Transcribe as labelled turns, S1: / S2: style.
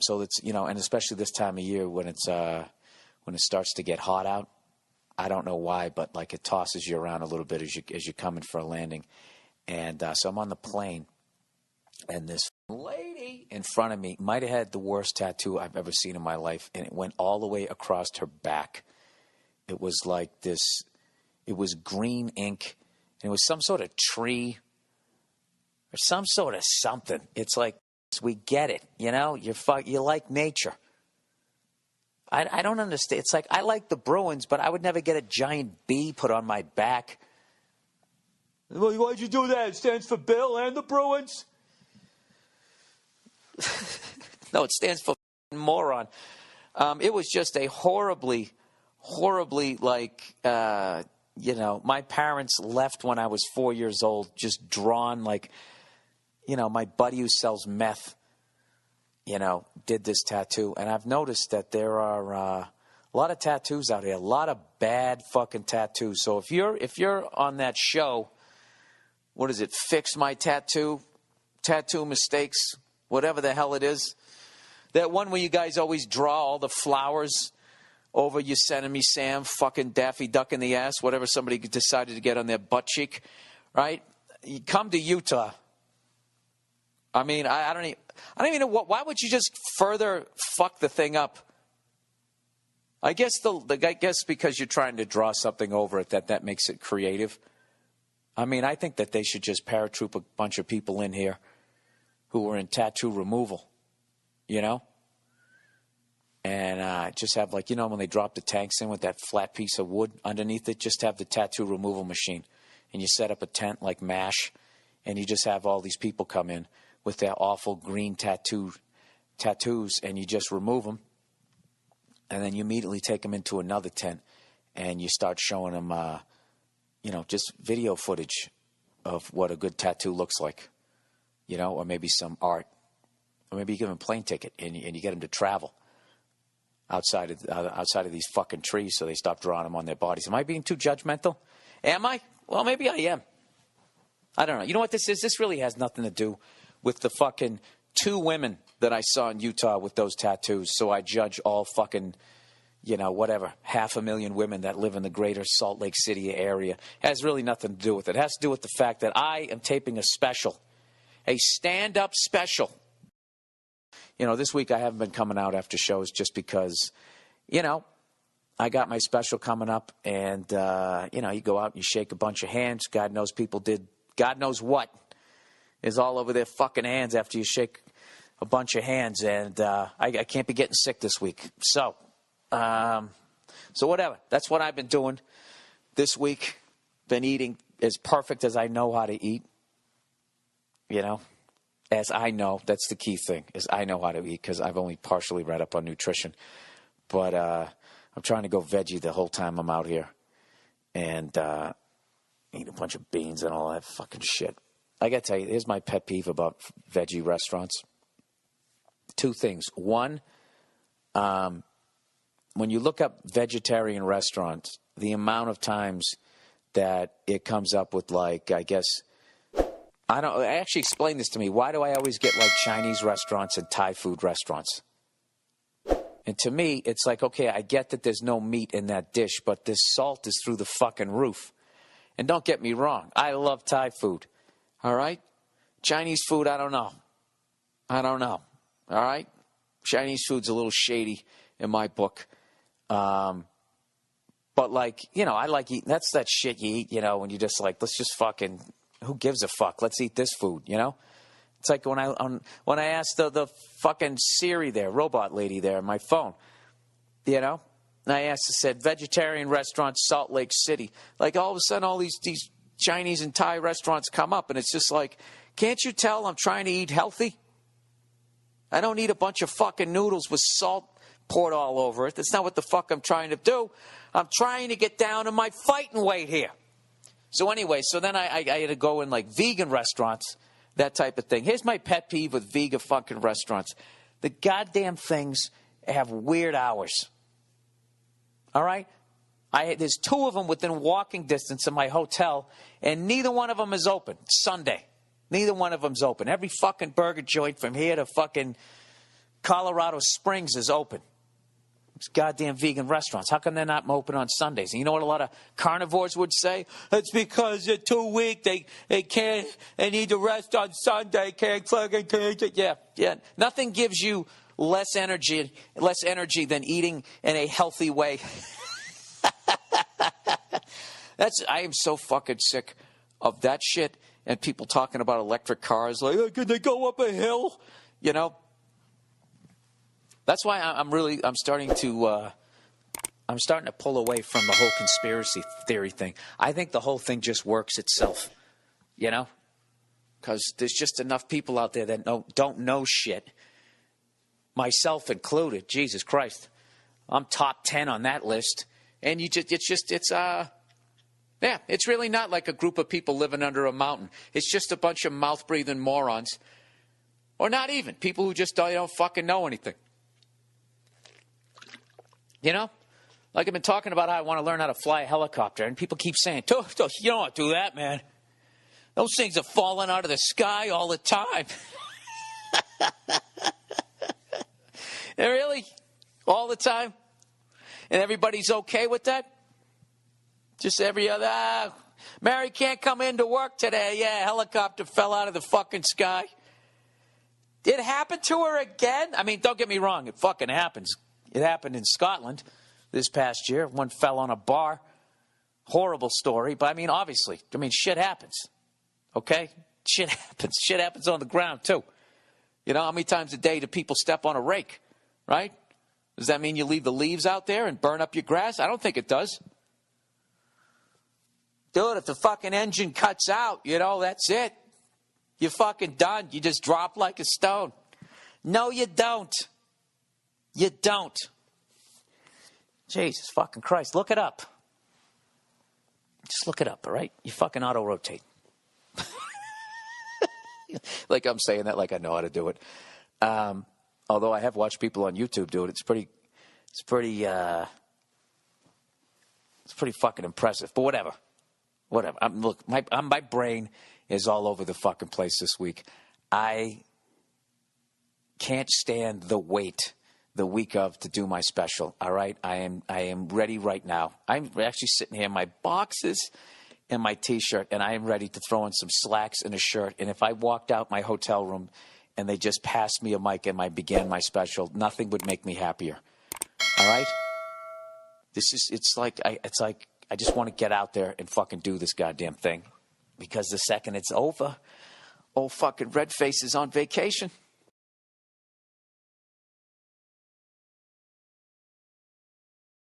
S1: So it's, and especially this time of year when it starts to get hot out. I don't know why, but like it tosses you around a little bit as you're coming for a landing. And so I'm on the plane, and this lady in front of me might have had the worst tattoo I've ever seen in my life, and it went all the way across her back. It was like this. It was green ink, and it was some sort of tree or some sort of something. It's like, we get it, you like nature. I don't understand. It's like, I like the Bruins, but I would never get a giant B put on my back. Well, why'd you do that? It stands for Bill and the Bruins. No, it stands for moron. It was just a horribly, like, my parents left when I was 4 years old, just drawn like, my buddy who sells meth, did this tattoo. And I've noticed that there are a lot of tattoos out here, a lot of bad fucking tattoos. So if you're on that show, what is it, Fix My Tattoo, Tattoo Mistakes, whatever the hell it is, that one where you guys always draw all the flowers over Yosemite Sam, fucking Daffy Duck in the ass, whatever somebody decided to get on their butt cheek, right? You come to Utah. I mean, I don't even know why would you just further fuck the thing up? I guess because you're trying to draw something over it, that makes it creative. I mean, I think that they should just paratroop a bunch of people in here who are in tattoo removal, and just have, like, when they drop the tanks in with that flat piece of wood underneath it, just have the tattoo removal machine, and you set up a tent like MASH, and you just have all these people come in with their awful green tattoos, and you just remove them, and then you immediately take them into another tent, and you start showing them, just video footage of what a good tattoo looks like, or maybe some art, or maybe you give them a plane ticket, and you get them to travel outside of these fucking trees, so they stop drawing them on their bodies. Am I being too judgmental? Am I? Well, maybe I am. I don't know. You know what this is? This really has nothing to do with the fucking 2 women that I saw in Utah with those tattoos. So I judge all fucking, 500,000 women that live in the greater Salt Lake City area. It has really nothing to do with it. It has to do with the fact that I am taping a special, a stand-up special. This week I haven't been coming out after shows just because, I got my special coming up, and, you go out and you shake a bunch of hands. God knows people did God knows what is all over their fucking hands after you shake a bunch of hands, and I can't be getting sick this week. So whatever. That's what I've been doing this week. Been eating as perfect as I know how to eat. As I know. That's the key thing, is I know how to eat, because I've only partially read up on nutrition. But I'm trying to go veggie the whole time I'm out here, and eat a bunch of beans and all that fucking shit. I got to tell you, here's my pet peeve about veggie restaurants. 2 things. One, when you look up vegetarian restaurants, the amount of times that it comes up with, like, I guess, actually explain this to me. Why do I always get, like, Chinese restaurants and Thai food restaurants? And to me, it's like, okay, I get that there's no meat in that dish, but this salt is through the fucking roof. And don't get me wrong, I love Thai food. All right? Chinese food, I don't know. All right? Chinese food's a little shady in my book. But, like, I like eating. That's that shit you eat, when you just like, let's just fucking, who gives a fuck? Let's eat this food, It's like when I asked the fucking Siri there, robot lady there on my phone, and I said, vegetarian restaurant, Salt Lake City. Like, all of a sudden, all these Chinese and Thai restaurants come up, and it's just like, can't you tell I'm trying to eat healthy? I don't eat a bunch of fucking noodles with salt poured all over it. That's not what the fuck I'm trying to do. I'm trying to get down to my fighting weight here. So anyway, then I had to go in, like, vegan restaurants, that type of thing. Here's my pet peeve with vegan fucking restaurants. The goddamn things have weird hours. All right? There's 2 of them within walking distance of my hotel, and neither one of them is open. It's Sunday. Neither one of them's open. Every fucking burger joint from here to fucking Colorado Springs is open. It's goddamn vegan restaurants. How come they're not open on Sundays? And you know what a lot of carnivores would say? It's because they're too weak. They can't. They need to rest on Sunday. Can't fucking take it. Yeah. Nothing gives you less energy than eating in a healthy way. I am so fucking sick of that shit and people talking about electric cars. Like, oh, can they go up a hill? You know. That's why I'm starting to pull away from the whole conspiracy theory thing. I think the whole thing just works itself, you know, because there's just enough people out there that don't know shit, myself included. Jesus Christ, I'm top 10 on that list, and it's really not like a group of people living under a mountain. It's just a bunch of mouth breathing morons, or not even people who just don't fucking know anything. You know, like I've been talking about how I want to learn how to fly a helicopter, and people keep saying, you don't want to do that, man. Those things are falling out of the sky all the time. Really? All the time? And everybody's okay with that? Just every other, Mary can't come into work today. Yeah, helicopter fell out of the fucking sky. It happened to her again? I mean, don't get me wrong, it fucking happens. It happened in Scotland this past year. One fell on a bar. Horrible story. But, I mean, obviously, shit happens. Okay? Shit happens. Shit happens on the ground, too. You know, how many times a day do people step on a rake? Right? Does that mean you leave the leaves out there and burn up your grass? I don't think it does. Dude, if the fucking engine cuts out, you know, that's it. You're fucking done. You just drop like a stone. No, you don't. You don't. Jesus fucking Christ. Look it up. Just look it up, all right? You fucking auto-rotate. Like I'm saying that like I know how to do it. Although I have watched people on YouTube do it. It's pretty fucking impressive. But whatever. My brain is all over the fucking place this week. I can't stand the wait the week of to do my special, all right? I am ready right now. I'm actually sitting here in my boxes and my T-shirt, and I am ready to throw in some slacks and a shirt. And if I walked out my hotel room and they just passed me a mic and I began my special, nothing would make me happier, all right? It's like I just want to get out there and fucking do this goddamn thing, because the second it's over, old fucking Redface is on vacation.